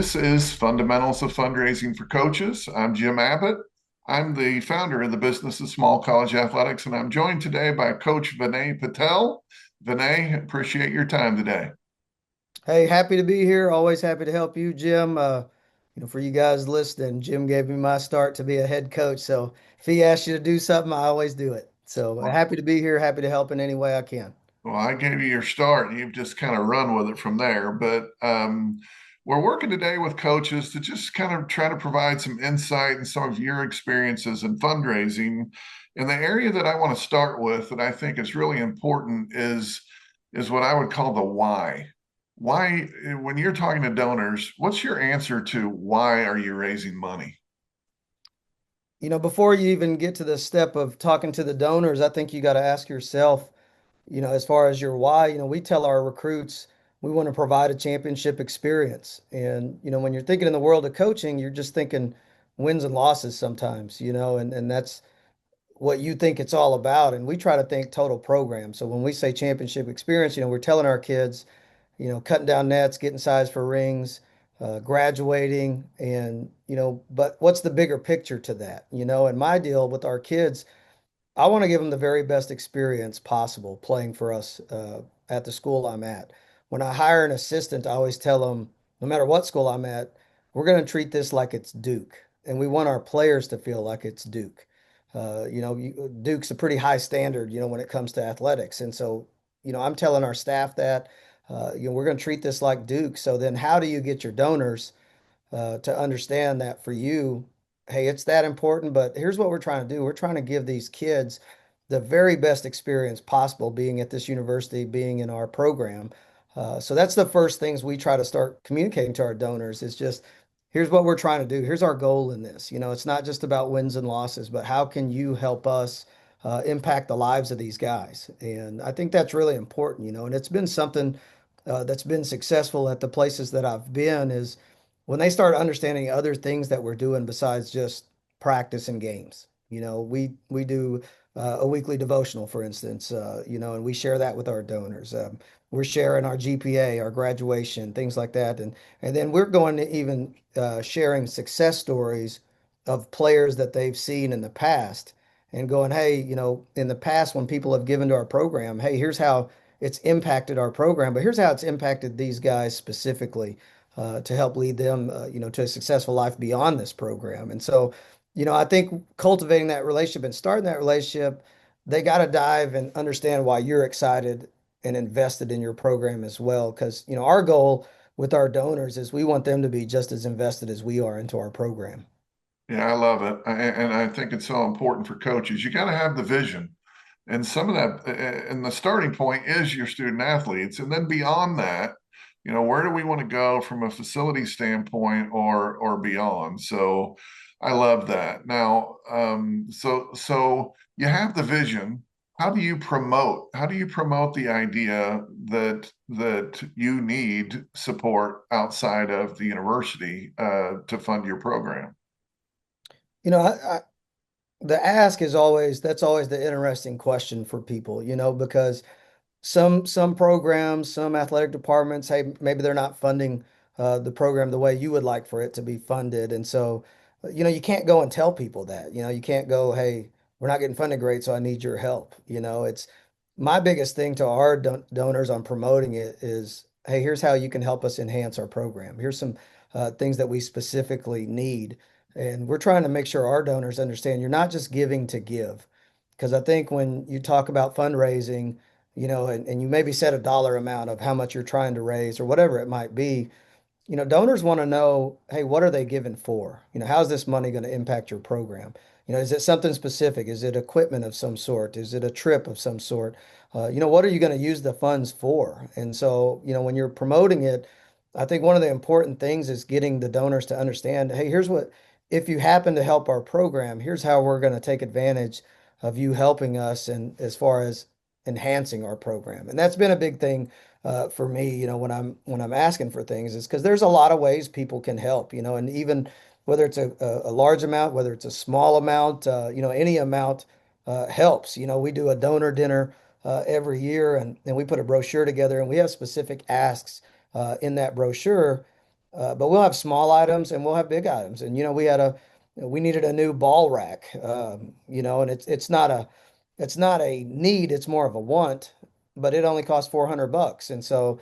This is Fundamentals of Fundraising for Coaches. I'm Jim Abbott. I'm the founder of the Business of Small College Athletics, and I'm joined today by Coach Vinay Patel. Vinay, appreciate your time today. Hey, happy to be here. Always happy to help you, Jim. For you guys listening, Jim gave me my start to be a head coach. So if he asks you to do something, I always do it. So Well, happy to be here. Happy to help in any way I can. I gave you your start, and you've just kind of run with it from there. But we're working today with coaches to just kind of try to provide some insight and some of your experiences in fundraising. And the area that I want to start with that I think is really important is what I would call the why. Why, when you're talking to donors, what's your answer to why are you raising money? Before you even get to the step of talking to the donors, I think you got to ask yourself, as far as your why, we tell our recruits we want to provide a championship experience. And, when you're thinking in the world of coaching, you're just thinking wins and losses sometimes, and that's what you think it's all about. And we try to think total program. So when we say championship experience, we're telling our kids, cutting down nets, getting size for rings, graduating, and, but what's the bigger picture to that? And my deal with our kids, I want to give them the very best experience possible playing for us at the school I'm at. When I hire an assistant, I always tell them, no matter what school I'm at, we're going to treat this like it's Duke, and we want our players to feel like it's Duke. Duke's a pretty high standard, when it comes to athletics, and so, I'm telling our staff that, we're going to treat this like Duke. So then, how do you get your donors? To understand that for you, hey, it's that important. But here's what we're trying to do. We're trying to give these kids the very best experience possible being at this university, being in our program. So that's the first things we try to start communicating to our donors is just, here's what we're trying to do. Here's our goal in this. It's not just about wins and losses, but how can you help us impact the lives of these guys? And I think that's really important, and it's been something that's been successful at the places that I've been is when they start understanding other things that we're doing besides just practice and games. We do a weekly devotional, for instance, and we share that with our donors. We're sharing our GPA, our graduation, things like that, and then we're going to even sharing success stories of players that they've seen in the past, and going, hey, in the past when people have given to our program, hey, here's how it's impacted our program, but here's how it's impacted these guys specifically to help lead them, to a successful life beyond this program. And so, I think cultivating that relationship and starting that relationship, they got to dive and understand why you're excited and invested in your program as well. Because, our goal with our donors is we want them to be just as invested as we are into our program. Yeah, I love it. And I think it's so important for coaches. You got to have the vision. And some of that, and the starting point is your student athletes. And then beyond that, where do we want to go from a facility standpoint or beyond? So I love that. Now, so you have the vision. How do you promote? How do you promote the idea that you need support outside of the university to fund your program? I the ask is always that's always the interesting question for people, because some programs, some athletic departments, hey, maybe they're not funding the program the way you would like for it to be funded. And so, you can't go and tell people that. You can't go, hey, we're not getting funded great, so I need your help. It's my biggest thing to our donors on promoting it is, hey, here's how you can help us enhance our program. Here's some things that we specifically need. And we're trying to make sure our donors understand you're not just giving to give. Because I think when you talk about fundraising, and you maybe set a dollar amount of how much you're trying to raise or whatever it might be, donors want to know, hey, what are they giving for? How's this money going to impact your program? Is it something specific? Is it equipment of some sort? Is it a trip of some sort? What are you going to use the funds for? And so, when you're promoting it, I think one of the important things is getting the donors to understand, hey, here's what, if you happen to help our program, here's how we're going to take advantage of you helping us and as far as enhancing our program. And that's been a big thing for me, when I'm asking for things is because there's a lot of ways people can help, and even whether it's a large amount, whether it's a small amount, any amount helps. We do a donor dinner every year, and we put a brochure together, and we have specific asks in that brochure. But we'll have small items and we'll have big items. And we needed a new ball rack. And it's not a need, it's more of a want, but it only costs $400. And so,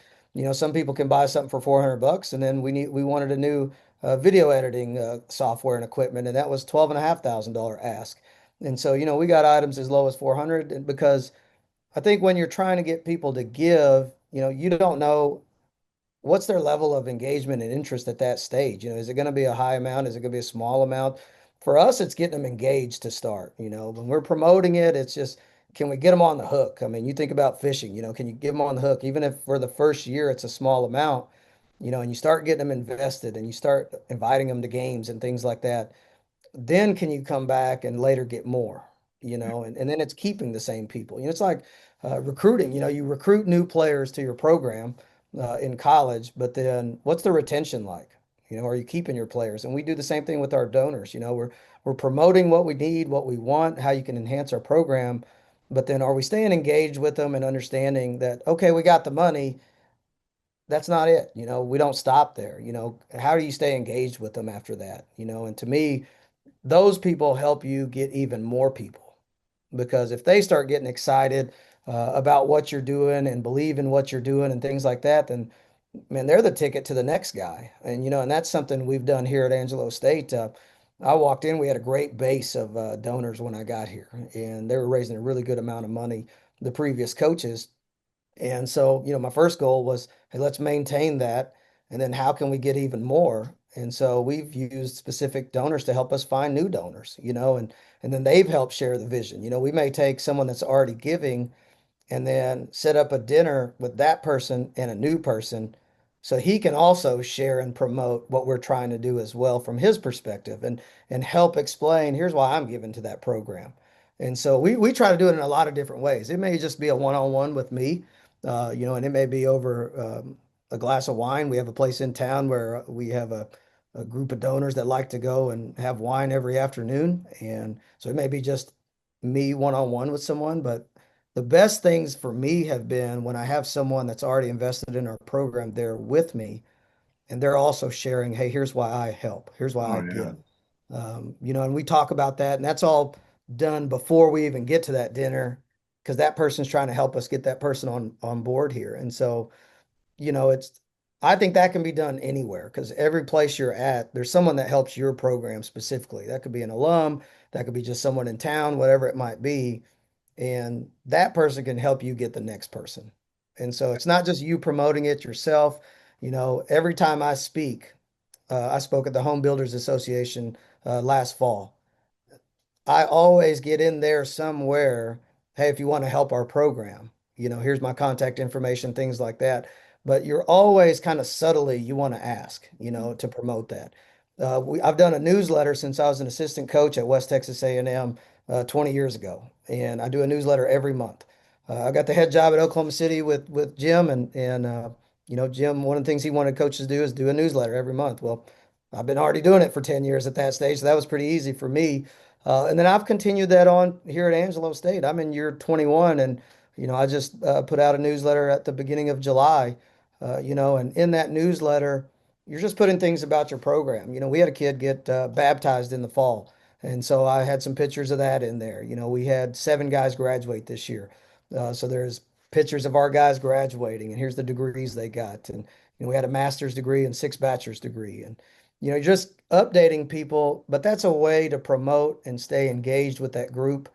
some people can buy something for $400, and then we wanted a new video editing software and equipment, and that was $12,500 ask. And so, we got items as low as 400, and because I think when you're trying to get people to give, you don't know what's their level of engagement and interest at that stage. Is it going to be a high amount? Is it going to be a small amount? For us, it's getting them engaged to start. When we're promoting it, it's just, can we get them on the hook? I mean, you think about fishing, can you get them on the hook? Even if for the first year it's a small amount, and you start getting them invested and you start inviting them to games and things like that, then can you come back and later get more, and then it's keeping the same people. It's like recruiting. You recruit new players to your program in college, but then what's the retention like? Are you keeping your players? And we do the same thing with our donors. We're promoting what we need, what we want, how you can enhance our program, but then are we staying engaged with them and understanding that, okay, we got the money, that's not it. We don't stop there. How do you stay engaged with them after that? And to me, those people help you get even more people, because if they start getting excited about what you're doing and believe in what you're doing and things like that, then man, they're the ticket to the next guy. And that's something we've done here at Angelo State. I walked in, we had a great base of donors when I got here, and they were raising a really good amount of money, the previous coaches. And so, my first goal was, hey, let's maintain that. And then how can we get even more? And so we've used specific donors to help us find new donors, and then they've helped share the vision. We may take someone that's already giving and then set up a dinner with that person and a new person so he can also share and promote what we're trying to do as well from his perspective, and help explain, here's why I'm giving to that program. And so we try to do it in a lot of different ways. It may just be a one-on-one with me, and it may be over a glass of wine. We have a place in town where we have a group of donors that like to go and have wine every afternoon. And so it may be just me one-on-one with someone, but the best things for me have been when I have someone that's already invested in our program there with me, and they're also sharing, hey, here's why I help, here's why Oh I yeah. give. And we talk about that, and that's all done before we even get to that dinner, because that person's trying to help us get that person on board here. And so, it's I think that can be done anywhere, because every place you're at, there's someone that helps your program specifically. That could be an alum, that could be just someone in town, whatever it might be, and that person can help you get the next person. And so it's not just you promoting it yourself. Every time I speak, I spoke at the Home Builders Association last fall. I always get in there somewhere. Hey, if you want to help our program, here's my contact information, things like that. But you're always kind of subtly, you want to ask, to promote that. I've done a newsletter since I was an assistant coach at West Texas A&M 20 years ago, and I do a newsletter every month. I got the head job at Oklahoma City with Jim, and Jim, one of the things he wanted coaches to do is do a newsletter every month. Well, I've been already doing it for 10 years at that stage, so that was pretty easy for me. And then I've continued that on here at Angelo State. I'm in year 21, and I just put out a newsletter at the beginning of July. And in that newsletter, you're just putting things about your program. We had a kid get baptized in the fall, and so I had some pictures of that in there. We had 7 guys graduate this year, so there's pictures of our guys graduating, and here's the degrees they got. And we had a master's degree and 6 bachelor's degree, and just updating people, but that's a way to promote and stay engaged with that group.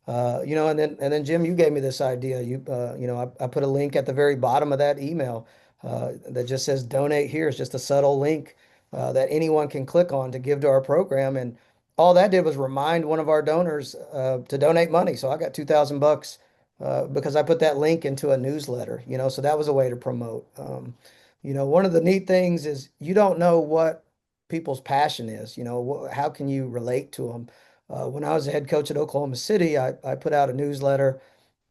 And then Jim, you gave me this idea. I put a link at the very bottom of that email that just says donate here. It's just a subtle link that anyone can click on to give to our program. And all that did was remind one of our donors to donate money. So I got $2,000 because I put that link into a newsletter, so that was a way to promote. One of the neat things is you don't know what people's passion is. How can you relate to them? When I was a head coach at Oklahoma City, I put out a newsletter,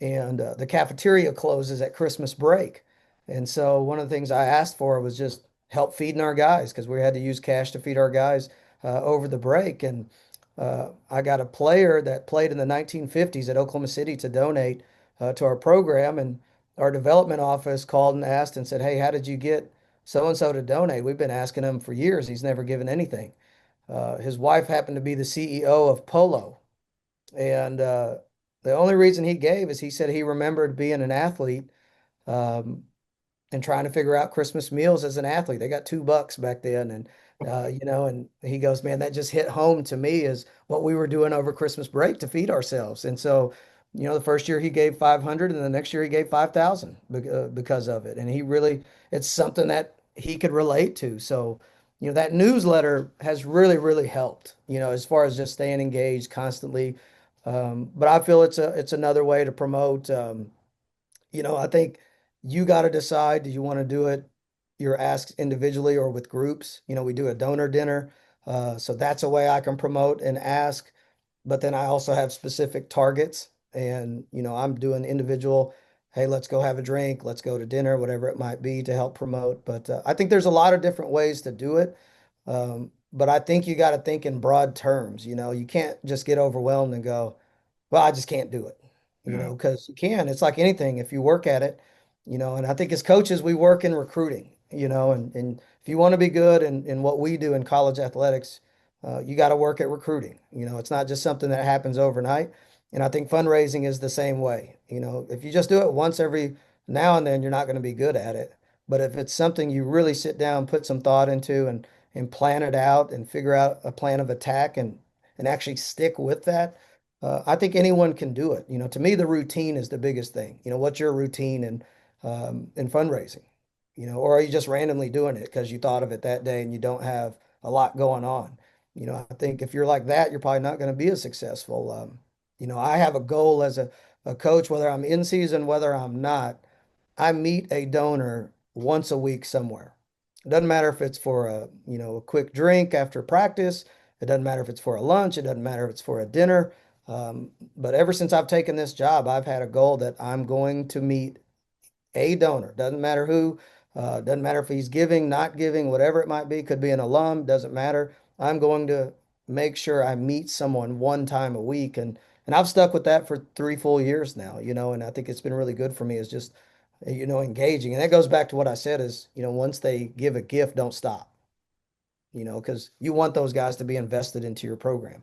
and the cafeteria closes at Christmas break. And so one of the things I asked for was just help feeding our guys, because we had to use cash to feed our guys over the break. And I got a player that played in the 1950s at Oklahoma City to donate to our program. And our development office called and asked and said, hey, how did you get so and so to donate. We've been asking him for years. He's never given anything. His wife happened to be the CEO of Polo. And the only reason he gave is he said he remembered being an athlete. Um, and trying to figure out Christmas meals as an athlete. They got $2 back then. And, and he goes, man, that just hit home to me is what we were doing over Christmas break to feed ourselves. And so, the first year he gave 500 and the next year he gave 5,000 because of it. And it's something that he could relate to. So, that newsletter has really, really helped, as far as just staying engaged constantly. But I feel it's another way to promote, I think you got to decide, do you want to do it you're asked individually or with groups? We do a donor dinner. So that's a way I can promote and ask. But then I also have specific targets and, I'm doing individual, hey, let's go have a drink, let's go to dinner, whatever it might be to help promote. But I think there's a lot of different ways to do it. But I think you got to think in broad terms. You can't just get overwhelmed and go, well, I just can't do it, Yeah. because you can. It's like anything. If you work at it, and I think as coaches, we work in recruiting, and if you want to be good in what we do in college athletics, you got to work at recruiting. It's not just something that happens overnight. And I think fundraising is the same way. If you just do it once every now and then, you're not going to be good at it. But if it's something you really sit down, put some thought into and plan it out and figure out a plan of attack and actually stick with that, I think anyone can do it. To me, the routine is the biggest thing. What's your routine in fundraising? Or are you just randomly doing it because you thought of it that day and you don't have a lot going on? I think if you're like that, you're probably not going to be as successful. I have a goal as a coach, whether I'm in season, whether I'm not. I meet a donor once a week somewhere. It doesn't matter if it's for a quick drink after practice. It doesn't matter if it's for a lunch. It doesn't matter if it's for a dinner. But ever since I've taken this job, I've had a goal that I'm going to meet a donor. Doesn't matter who, doesn't matter if he's giving, not giving, whatever it might be, could be an alum, doesn't matter. I'm going to make sure I meet someone one time a week. And I've stuck with that for 3 full years now, and I think it's been really good for me is just, engaging. And that goes back to what I said is, once they give a gift, don't stop, because you want those guys to be invested into your program.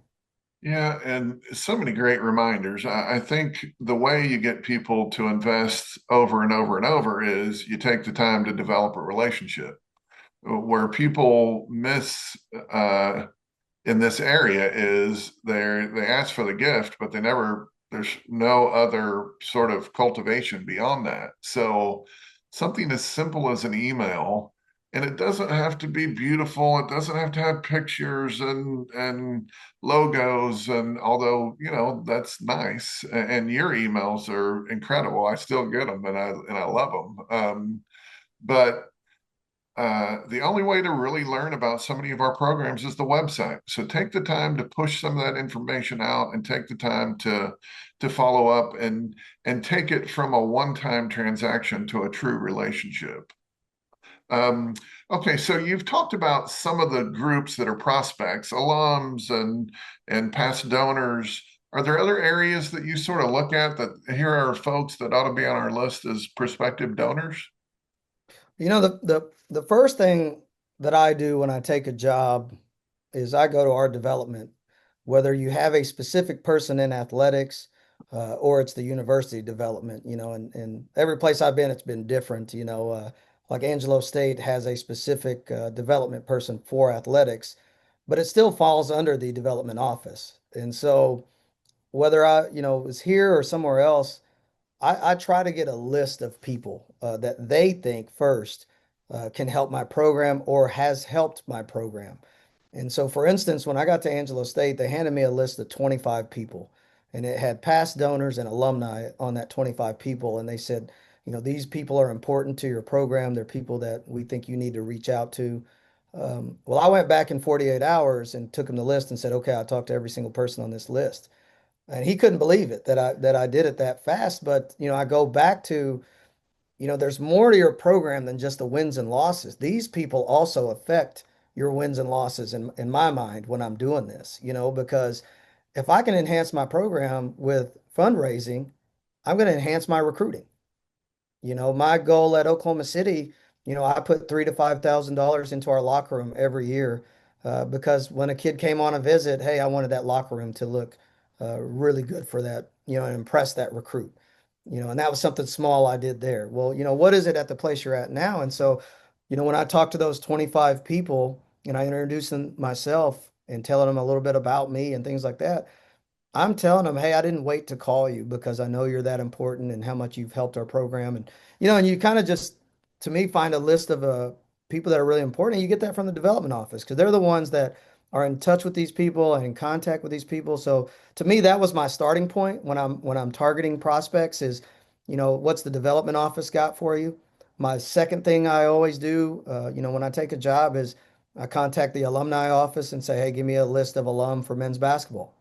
Yeah, and so many great reminders. I think the way you get people to invest over and over and over is you take the time to develop a relationship. Where people miss in this area is they ask for the gift, but there's no other sort of cultivation beyond that. So something as simple as an email, and it doesn't have to be beautiful. It doesn't have to have pictures and logos. And although, that's nice, and your emails are incredible. I still get them and I love them. But the only way to really learn about so many of our programs is the website. So take the time to push some of that information out and take the time to follow up and take it from a one-time transaction to a true relationship. Um, okay, so you've talked about some of the groups that are prospects, alums and past donors. Are there other areas that you sort of look at that here are folks that ought to be on our list as prospective donors? The first thing that I do when I take a job is I go to our development, whether you have a specific person in athletics, or it's the university development, and every place I've been, it's been different, like Angelo State has a specific development person for athletics, but it still falls under the development office. And so whether I, was here or somewhere else, I try to get a list of people that they think first can help my program or has helped my program. And so, for instance, when I got to Angelo State, they handed me a list of 25 people, and it had past donors and alumni on that 25 people. And they said, these people are important to your program. They're people that we think you need to reach out to. Well, I went back in 48 hours and took him the list and said, okay, I talked to every single person on this list. And he couldn't believe it that I did it that fast. But I go back to, there's more to your program than just the wins and losses. These people also affect your wins and losses in my mind when I'm doing this, because if I can enhance my program with fundraising, I'm going to enhance my recruiting. My goal at Oklahoma City I put $3,000 to $5,000 into our locker room every year because when a kid came on a visit, hey, I wanted that locker room to look really good for that, and impress that recruit. And that was something small I did there. Well, what is it at the place you're at now? And so, when I talk to those 25 people and I introduce them myself and telling them a little bit about me and things like that, I'm telling them, hey, I didn't wait to call you because I know you're that important and how much you've helped our program. And you kind of just, to me, find a list of people that are really important. You get that from the development office because they're the ones that are in touch with these people and in contact with these people. So to me, that was my starting point when I'm targeting prospects is, what's the development office got for you? My second thing I always do, when I take a job is I contact the alumni office and say, hey, give me a list of alum for men's basketball.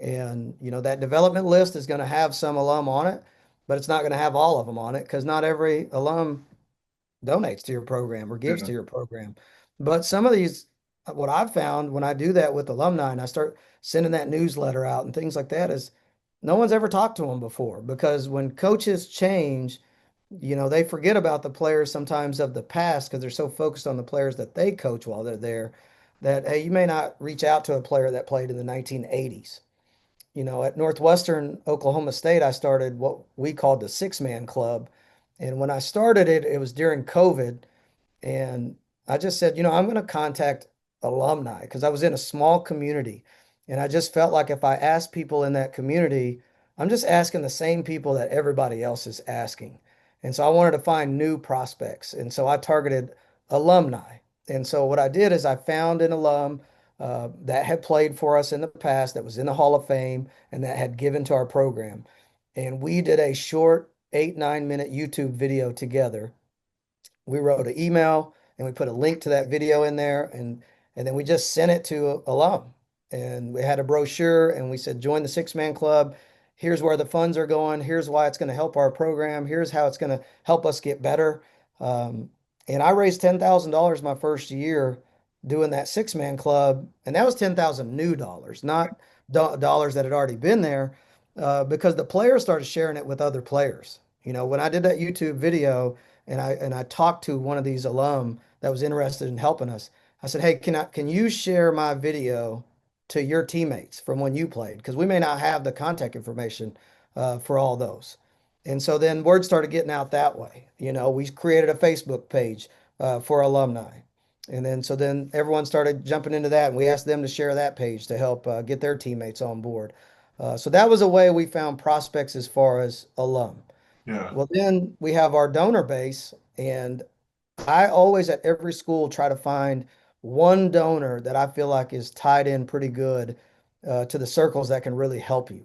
And, that development list is going to have some alum on it, but it's not going to have all of them on it because not every alum donates to your program or gives Yeah. to your program. But some of these, what I've found when I do that with alumni and I start sending that newsletter out and things like that is no one's ever talked to them before because when coaches change, they forget about the players sometimes of the past because they're so focused on the players that they coach while they're there that, hey, you may not reach out to a player that played in the 1980s. At Northwestern Oklahoma State, I started what we called the six-man club. And when I started it, it was during COVID. And I just said, I'm going to contact alumni because I was in a small community. And I just felt like if I asked people in that community, I'm just asking the same people that everybody else is asking. And so I wanted to find new prospects. And so I targeted alumni. And so what I did is I found an alum that had played for us in the past, that was in the Hall of Fame, and that had given to our program. And we did a short 8, 9 minute YouTube video together. We wrote an email and we put a link to that video in there and then we just sent it to alum. And we had a brochure and we said, join the six-man club. Here's where the funds are going. Here's why it's going to help our program. Here's how it's going to help us get better. Um, and I raised $10,000 my first year doing that six-man club. And that was 10,000 new dollars, not dollars that had already been there, because the players started sharing it with other players. When I did that YouTube video, and I talked to one of these alum that was interested in helping us. I said, "Hey, can you share my video to your teammates from when you played? Because we may not have the contact information for all those." And so then word started getting out that way. We created a Facebook page for alumni. And then everyone started jumping into that, and we asked them to share that page to help get their teammates on board. So that was a way we found prospects as far as alum. Yeah. Well, then we have our donor base, and I always at every school try to find one donor that I feel like is tied in pretty good to the circles that can really help you.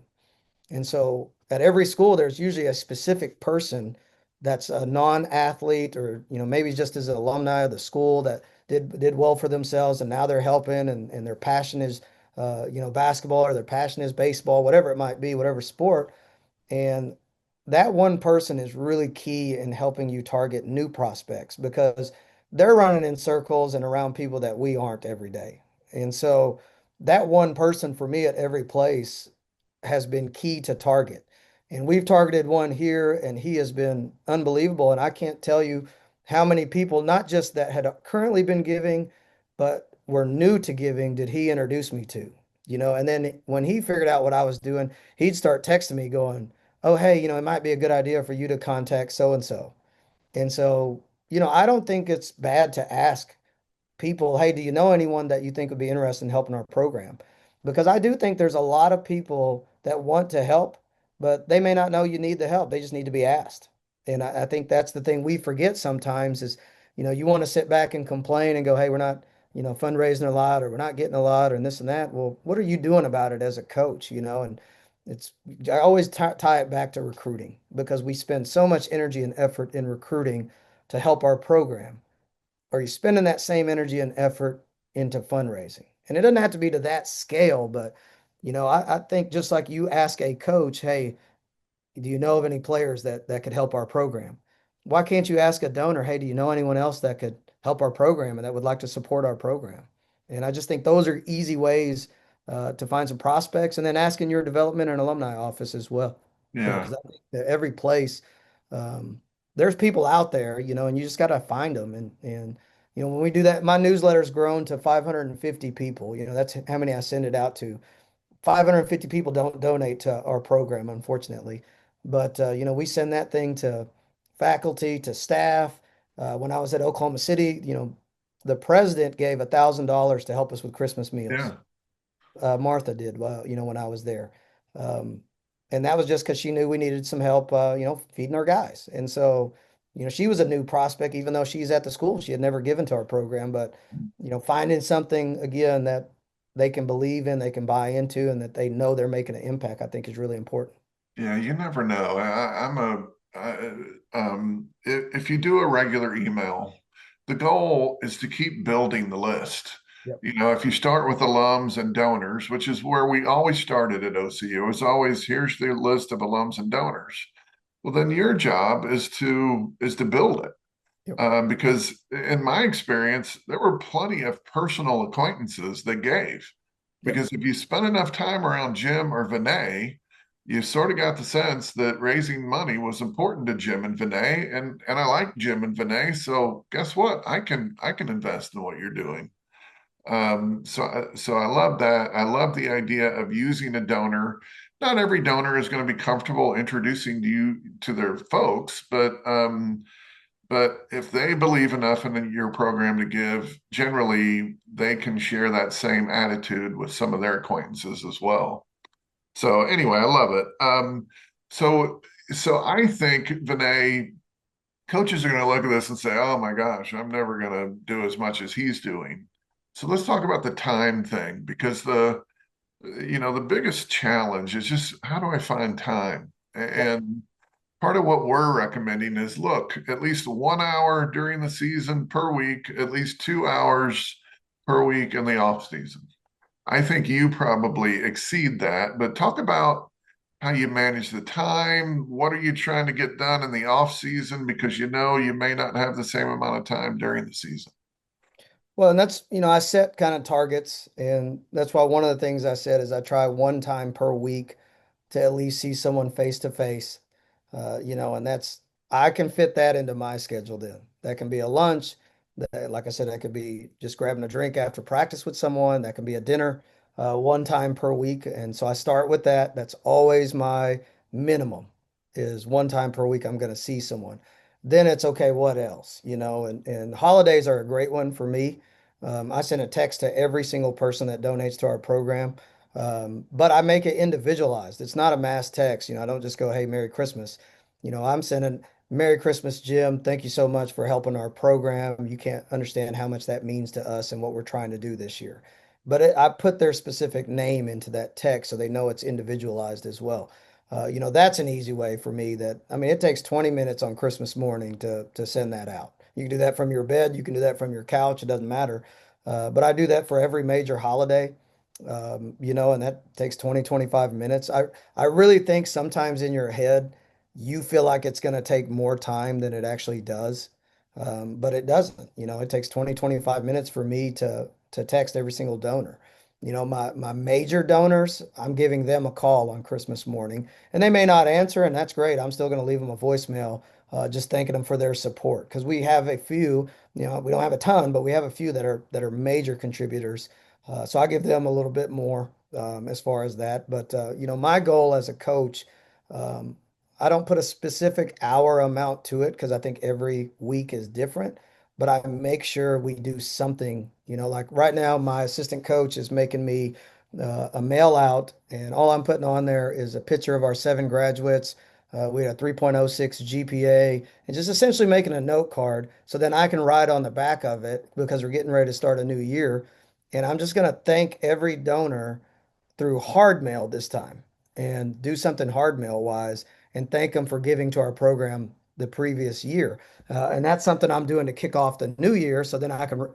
And so at every school, there's usually a specific person that's a non-athlete or, maybe just as an alumni of the school that did well for themselves and now they're helping and their passion is, basketball or their passion is baseball, whatever it might be, whatever sport. And that one person is really key in helping you target new prospects because they're running in circles and around people that we aren't every day. And so that one person for me at every place has been key to target. And we've targeted one here and he has been unbelievable. And I can't tell you how many people, not just that had currently been giving, but were new to giving, did he introduce me to? And then when he figured out what I was doing, he'd start texting me going, oh, hey, it might be a good idea for you to contact so and so. And so, I don't think it's bad to ask people, hey, do you know anyone that you think would be interested in helping our program? Because I do think there's a lot of people that want to help, but they may not know you need the help. They just need to be asked. And I think that's the thing we forget sometimes is, you want to sit back and complain and go, hey, we're not, fundraising a lot or we're not getting a lot and this and that. Well, what are you doing about it as a coach, And it's, I always tie it back to recruiting because we spend so much energy and effort in recruiting to help our program. Are you spending that same energy and effort into fundraising? And it doesn't have to be to that scale, but I think just like you ask a coach, hey, do you know of any players that could help our program? Why can't you ask a donor, hey, do you know anyone else that could help our program and that would like to support our program? And I just think those are easy ways to find some prospects, and then asking your development and alumni office as well. Yeah. Because I think that every place. there's people out there, and you just got to find them. And, when we do that, my newsletter's grown to 550 people. That's how many I send it out to. 550 people don't donate to our program, unfortunately. But, we send that thing to faculty, to staff. When I was at Oklahoma City, the president gave $1,000 to help us with Christmas meals. Yeah. Martha did, well, when I was there. Um, and that was just because she knew we needed some help, feeding our guys. And so, she was a new prospect, even though she's at the school. She had never given to our program, but, finding something again that they can believe in, they can buy into, and that they know they're making an impact, I think is really important. Yeah, you never know. If you do a regular email, the goal is to keep building the list. Yep. If you start with alums and donors, which is where we always started at OCU, it's always here's the list of alums and donors. Well, then your job is to build it. Yep. Because in my experience, there were plenty of personal acquaintances that gave. Yep. Because if you spend enough time around Jim or Vinay, you sort of got the sense that raising money was important to Jim and Vinay, and I like Jim and Vinay. So guess what? I can invest in what you're doing. So I love that. I love the idea of using a donor. Not every donor is going to be comfortable introducing you to their folks, but if they believe enough in your program to give, generally they can share that same attitude with some of their acquaintances as well. So anyway, I love it. So so I think Vinay, coaches are going to look at this and say, "Oh my gosh, I'm never going to do as much as he's doing." So let's talk about the time thing because the biggest challenge is just how do I find time? Yep. And part of what we're recommending is look, at least 1 hour during the season per week, at least 2 hours per week in the off season. I think you probably exceed that, but talk about how you manage the time. What are you trying to get done in the off season? Because you may not have the same amount of time during the season. Well, and that's, I set kind of targets, and that's why one of the things I said is I try one time per week to at least see someone face to face. And I can fit that into my schedule then. That can be a lunch. Like I said, that could be just grabbing a drink after practice with someone. That can be a dinner, one time per week. And so I start with that. That's always my minimum is one time per week. I'm going to see someone. Then it's okay, what else? And holidays are a great one for me. I send a text to every single person that donates to our program. But I make it individualized. It's not a mass text. I don't just go, "Hey, Merry Christmas." I'm sending "Merry Christmas, Jim. Thank you so much for helping our program. You can't understand how much that means to us and what we're trying to do this year." But I put their specific name into that text so they know it's individualized as well. That's an easy way for me I mean, it takes 20 minutes on Christmas morning to send that out. You can do that from your bed. You can do that from your couch. It doesn't matter. But I do that for every major holiday. And that takes 20, 25 minutes. I really think sometimes in your head, you feel like it's going to take more time than it actually does. But it doesn't. It takes 20, 25 minutes for me to text every single donor. My major donors, I'm giving them a call on Christmas morning, and they may not answer, and that's great. I'm still going to leave them a voicemail, just thanking them for their support because we have a few. We don't have a ton, but we have a few that are major contributors. So I give them a little bit more as far as that. But my goal as a coach, um, I don't put a specific hour amount to it because I think every week is different. But I make sure we do something. Like right now, my assistant coach is making me a mail out, and all I'm putting on there is a picture of our 7 graduates. We had a 3.06 GPA, and just essentially making a note card so then I can write on the back of it because we're getting ready to start a new year. And I'm just going to thank every donor through hard mail this time and do something hard mail wise and thank them for giving to our program the previous year. And that's something I'm doing to kick off the new year. So then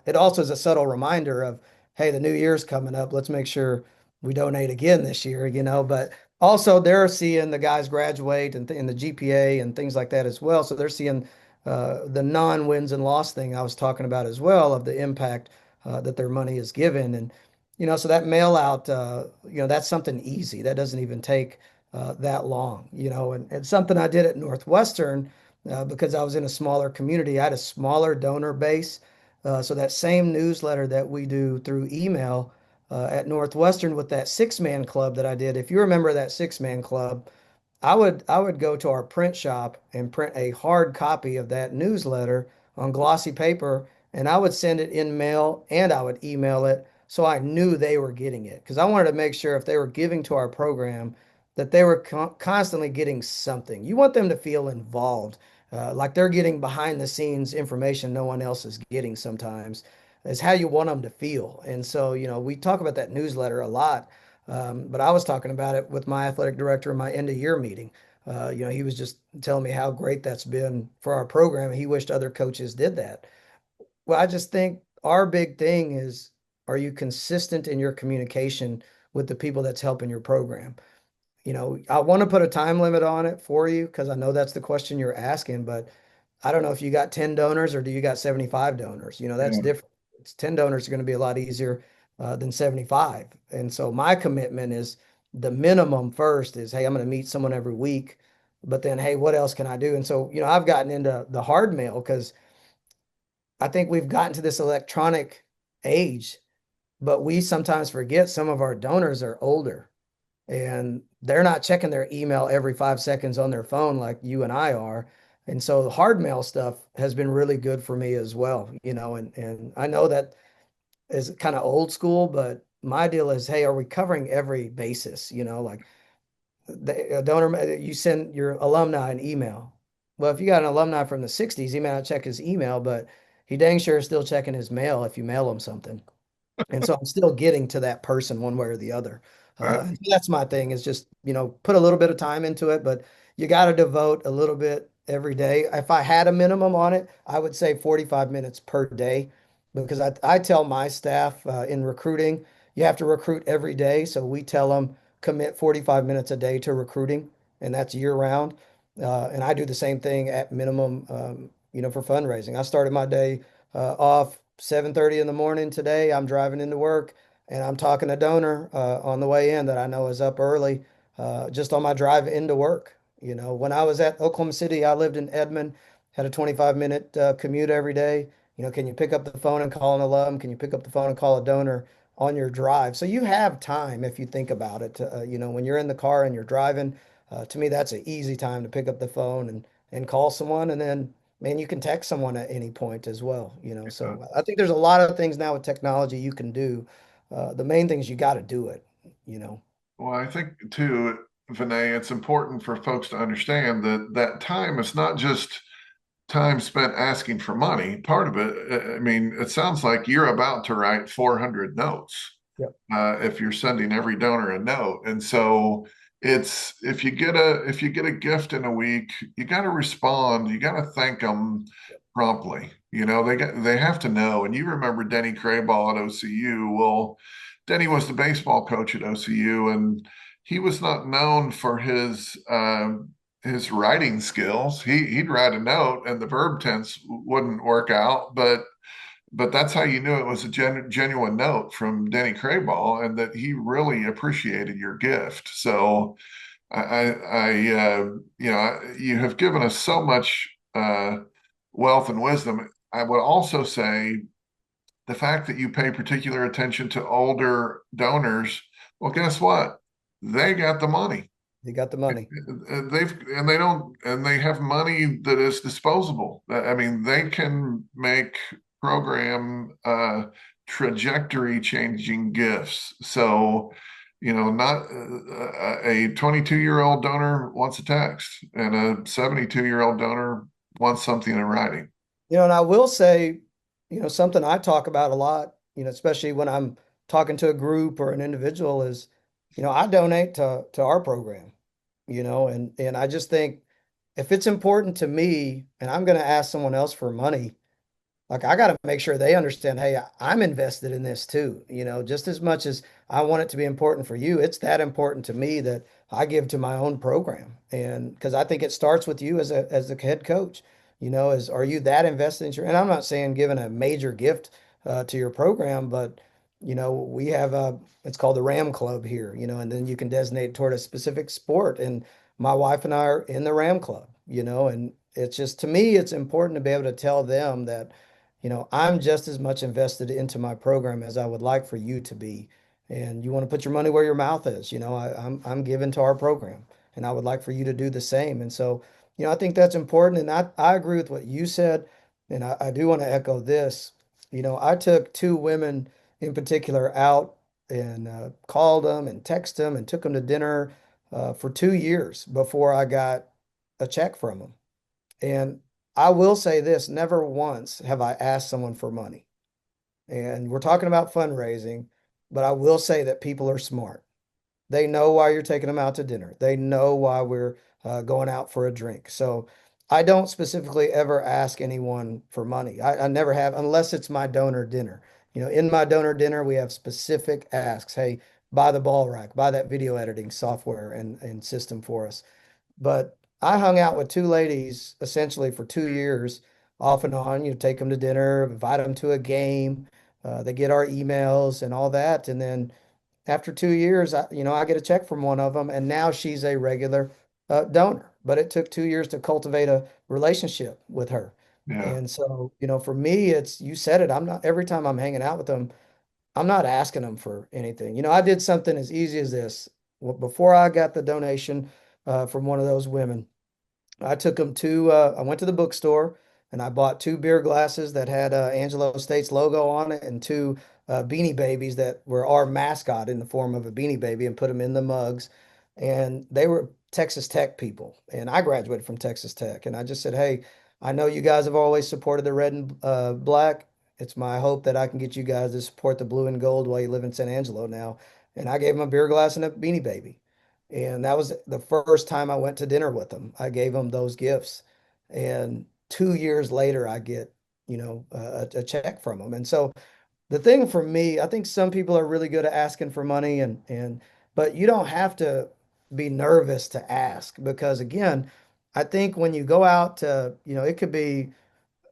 it also is a subtle reminder of, hey, the new year's coming up. Let's make sure we donate again this year, but also they're seeing the guys graduate and the GPA and things like that as well. So they're seeing the non-wins and loss thing I was talking about as well of the impact that their money is given. And, so that mail out, that's something easy. That doesn't even take that long, and something I did at Northwestern because I was in a smaller community. I had a smaller donor base. So that same newsletter that we do through email at Northwestern with that 6-man club that I did, if you remember that 6-man club, I would go to our print shop and print a hard copy of that newsletter on glossy paper, and I would send it in mail and I would email it so I knew they were getting it because I wanted to make sure if they were giving to our program that they were constantly getting something. You want them to feel involved, like they're getting behind the scenes information no one else is getting sometimes. Is how you want them to feel. And so, we talk about that newsletter a lot. But I was talking about it with my athletic director in my end of year meeting. He was just telling me how great that's been for our program. He wished other coaches did that. Well, I just think our big thing is, are you consistent in your communication with the people that's helping your program? I want to put a time limit on it for you because I know that's the question you're asking, but I don't know if you got 10 donors or do you got 75 donors? That's Yeah, different. It's 10 donors are going to be a lot easier than 75. And so my commitment is the minimum first is, hey, I'm going to meet someone every week, but then, hey, what else can I do? And so, I've gotten into the hard mail because I think we've gotten to this electronic age, but we sometimes forget some of our donors are older and they're not checking their email every 5 seconds on their phone like you and I are. And so the hard mail stuff has been really good for me as well, and I know that is kind of old school, but my deal is, hey, are we covering every basis? Like the donor, you send your alumni an email. Well, if you got an alumni from the 60s, he may not check his email, but he dang sure is still checking his mail if you mail him something. And so I'm still getting to that person one way or the other. that, And so that's my thing is just, put a little bit of time into it, but you got to devote a little bit every day. If I had a minimum on it, I would say 45 minutes per day because I tell my staff in recruiting, you have to recruit every day. So we tell them commit 45 minutes a day to recruiting, and that's year round. And I do the same thing at minimum, for fundraising. I started my day off 7:30 in the morning today. I'm driving into work and I'm talking to donor on the way in that I know is up early, just on my drive into work. When I was at Oklahoma City, I lived in Edmond, had a 25-minute commute every day. Can you pick up the phone and call an alum? Can you pick up the phone and call a donor on your drive? So you have time if you think about it. When you're in the car and you're driving, to me, that's an easy time to pick up the phone and call someone. And then man, you can text someone at any point as well, uh, So I think there's a lot of things now with technology you can do. The main thing is you got to do it, you know. well, I think too, Vinay, it's important for folks to understand that that time is not just time spent asking for money. Part of it, I mean, it sounds like you're about to write 400 notes Yep. if you're sending every donor a note. And so it's if you get a gift in a week, you got to respond. You got to thank them promptly. They have to know. And you remember Denny Krayball at OCU. Well, Denny was the baseball coach at OCU, and he was not known for his writing skills. He'd write a note and the verb tense wouldn't work out, but that's how you knew it was a genuine note from Denny Krayball and that he really appreciated your gift. So you have given us so much wealth and wisdom. I would also say the fact that you pay particular attention to older donors. Well, guess what? They got the money. You got the money. They have money that is disposable. I mean, they can make program trajectory changing gifts. So, not a 22-year-old donor wants a text and a 72-year-old donor wants something in writing. And I will say, something I talk about a lot, especially when I'm talking to a group or an individual is, I donate to our program, and I just think if it's important to me and I'm going to ask someone else for money, like I got to make sure they understand, hey, I'm invested in this too. Just as much as I want it to be important for you, it's that important to me that I give to my own program. And because I think it starts with you as the head coach, is are you that invested in your, and I'm not saying giving a major gift to your program, but we have it's called the Ram Club here, and then you can designate toward a specific sport. And my wife and I are in the Ram Club, it's just, to me, it's important to be able to tell them that, I'm just as much invested into my program as I would like for you to be. And you want to put your money where your mouth is. I'm given to our program, and I would like for you to do the same. And so, I think that's important. And I agree with what you said. And I do want to echo this. I took two women in particular out and called them and texted them and took them to dinner for 2 years before I got a check from them. And I will say this, never once have I asked someone for money. And we're talking about fundraising, but I will say that people are smart. They know why you're taking them out to dinner. They know why we're going out for a drink. So I don't specifically ever ask anyone for money. I never have, unless it's my donor dinner. In my donor dinner, we have specific asks. Hey, buy the ball rack, buy that video editing software and system for us. But I hung out with two ladies essentially for 2 years, off and on. Take them to dinner, invite them to a game. They get our emails and all that. And then after 2 years, I get a check from one of them, and now she's a regular donor. But it took 2 years to cultivate a relationship with her. Yeah. And so, for me, it's, you said it. I'm not, every time I'm hanging out with them, I'm not asking them for anything. I did something as easy as this. Well, before I got the donation from one of those women, I went to the bookstore and I bought two beer glasses that had Angelo State's logo on it and two Beanie Babies that were our mascot in the form of a Beanie Baby, and put them in the mugs. And they were Texas Tech people. And I graduated from Texas Tech. And I just said, hey, I know you guys have always supported the red and black. It's my hope that I can get you guys to support the blue and gold while you live in San Angelo now. And I gave them a beer glass and a Beanie Baby. And that was the first time I went to dinner with them. I gave them those gifts. And 2 years later, I get, a check from them. And so the thing for me, I think some people are really good at asking for money but you don't have to be nervous to ask, because again, I think when you go out to, it could be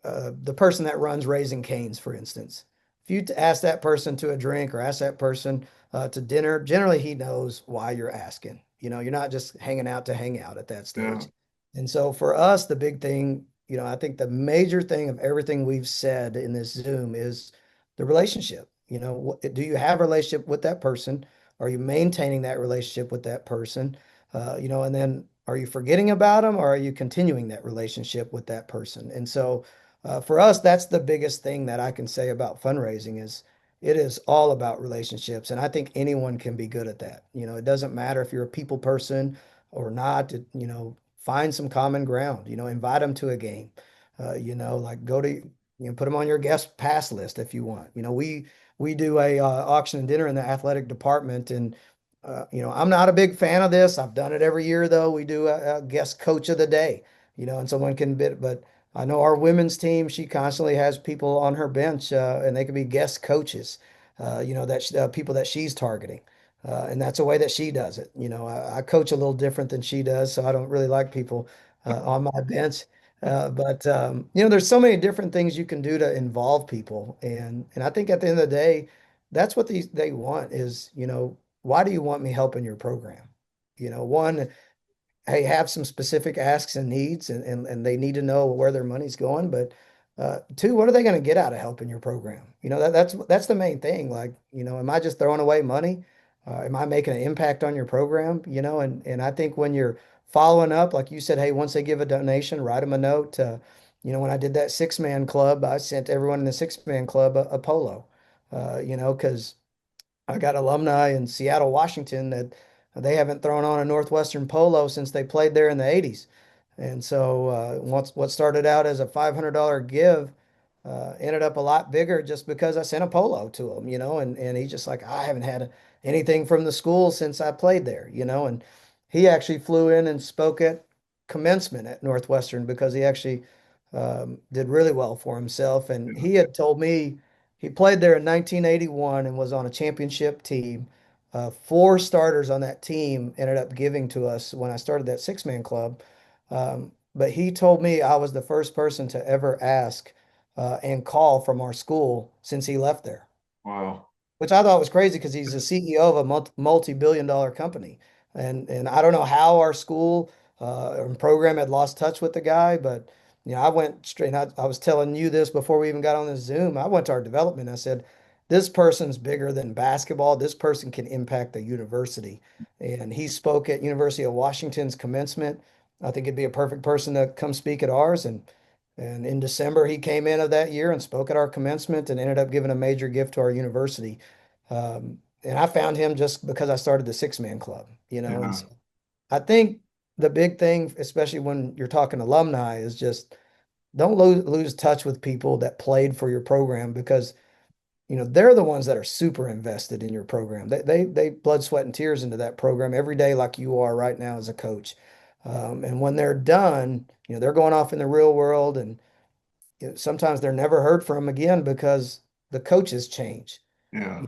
the person that runs Raising Cane's, for instance. If you ask that person to a drink or ask that person to dinner, generally he knows why you're asking. You're not just hanging out to hang out at that Yeah. stage. And so for us, the big thing, I think the major thing of everything we've said in this Zoom is the relationship. Do you have a relationship with that person? Are you maintaining that relationship with that person? And then are you forgetting about them, or are you continuing that relationship with that person? And so for us, that's the biggest thing that I can say about fundraising is it is all about relationships. And I think anyone can be good at that. It doesn't matter if you're a people person or not, find some common ground, invite them to a game, like go to, put them on your guest pass list if you want. We do a auction and dinner in the athletic department, and I'm not a big fan of this. I've done it every year though. We do a guest coach of the day, and someone can bid, but I know our women's team, she constantly has people on her bench, and they could be guest coaches, people that she's targeting. And that's the way that she does it. I coach a little different than she does, so I don't really like people on my bench. But there's so many different things you can do to involve people. And I think at the end of the day, that's what they want is, why do you want me helping your program? One, hey, have some specific asks and needs, and they need to know where their money's going. But two, what are they going to get out of helping your program? That's the main thing. Like, am I just throwing away money? Am I making an impact on your program? And I think when you're following up, like you said, hey, once they give a donation, write them a note. When I did that 6-man club, I sent everyone in the 6-man club a polo, because I got alumni in Seattle, Washington that they haven't thrown on a Northwestern polo since they played there in the 80s. And so what started out as a $500 give ended up a lot bigger just because I sent a polo to him, and he's just like, I haven't had anything from the school since I played there, and he actually flew in and spoke at commencement at Northwestern because he actually did really well for himself. And he had told me he played there in 1981 and was on a championship team. Four starters on that team ended up giving to us when I started that 6-man club. But he told me I was the first person to ever ask and call from our school since he left there, Wow. which I thought was crazy because he's the CEO of a multi-billion-dollar company. And I don't know how our school and program had lost touch with the guy, but I went straight. I was telling you this before we even got on the Zoom. I went to our development. I said, "This person's bigger than basketball. This person can impact the university." And he spoke at University of Washington's commencement. I think it'd be a perfect person to come speak at ours. And in December, he came in of that year and spoke at our commencement and ended up giving a major gift to our university. And I found him just because I started the six-man club, and Yeah, so I think the big thing, especially when you're talking alumni, is just don't lose touch with people that played for your program because they're the ones that are super invested in your program. They blood, sweat, and tears into that program every day, like you are right now as a coach. And when they're done, they're going off in the real world, and sometimes they're never heard from again because the coaches change. yeah,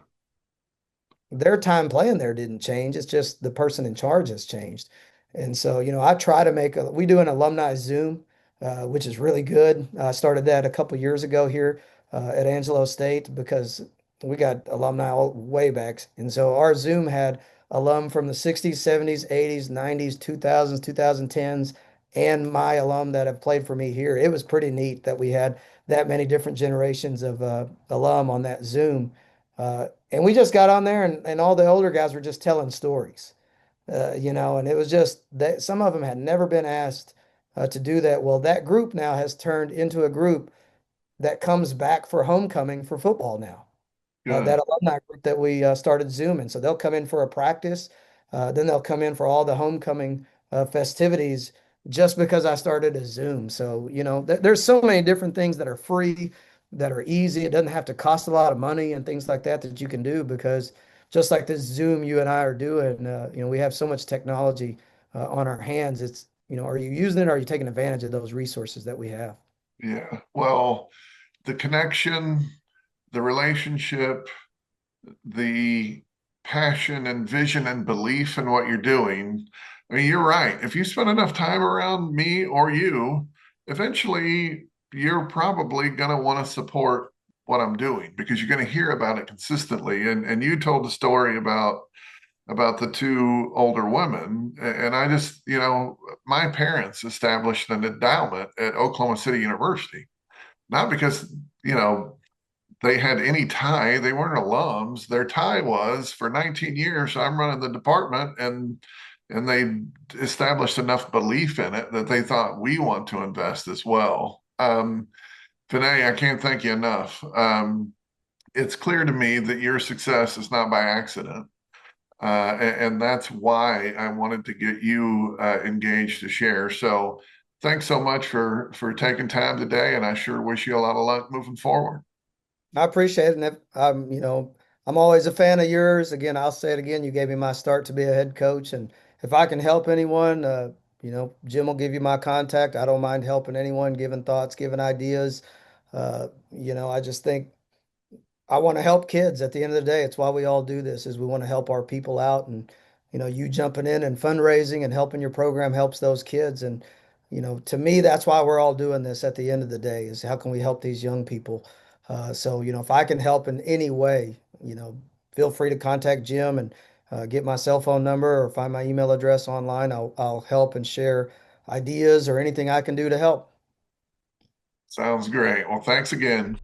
Their time playing there didn't change. It's just the person in charge has changed. And so, I try to we do an alumni Zoom, which is really good. I started that a couple years ago here at Angelo State because we got alumni all way back. And so our Zoom had alum from the 60s, 70s, 80s, 90s, 2000s, 2010s, and my alum that have played for me here. It was pretty neat that we had that many different generations of alum on that Zoom. And we just got on there and all the older guys were just telling stories, and it was just that some of them had never been asked to do that. Well, that group now has turned into a group that comes back for homecoming for football now, that good. alumni group that we started Zooming. So they'll come in for a practice, then they'll come in for all the homecoming festivities just because I started a Zoom. So, there's so many different things that are free, that are easy. It doesn't have to cost a lot of money and things like that that you can do because just like this Zoom you and I are doing, we have so much technology on our hands. It's, are you using it? Or are you taking advantage of those resources that we have? Yeah. Well, the connection, the relationship, the passion and vision and belief in what you're doing. I mean, you're right. If you spend enough time around me or you, eventually you're probably going to want to support what I'm doing because you're going to hear about it consistently. And you told the story about the two older women, and I just, my parents established an endowment at Oklahoma City University, not because, you know, they had any tie. They weren't alums. Their tie was for 19 years, I'm running the department, and they established enough belief in it that they thought we want to invest as well. Vinay, I can't thank you enough. It's clear to me that your success is not by accident. And that's why I wanted to get you engaged to share. So thanks so much for taking time today, and I sure wish you a lot of luck moving forward. I appreciate it. And if, I'm always a fan of yours. Again, I'll say it again. You gave me my start to be a head coach. And if I can help anyone, Jim will give you my contact. I don't mind helping anyone, giving thoughts, giving ideas. I just think I want to help kids at the end of the day. It's why we all do this is we want to help our people out and you jumping in and fundraising and helping your program helps those kids and to me that's why we're all doing this at the end of the day is how can we help these young people. So if I can help in any way, feel free to contact Jim and get my cell phone number or find my email address online. I'll help and share ideas or anything I can do to help. Sounds great. Well, thanks again.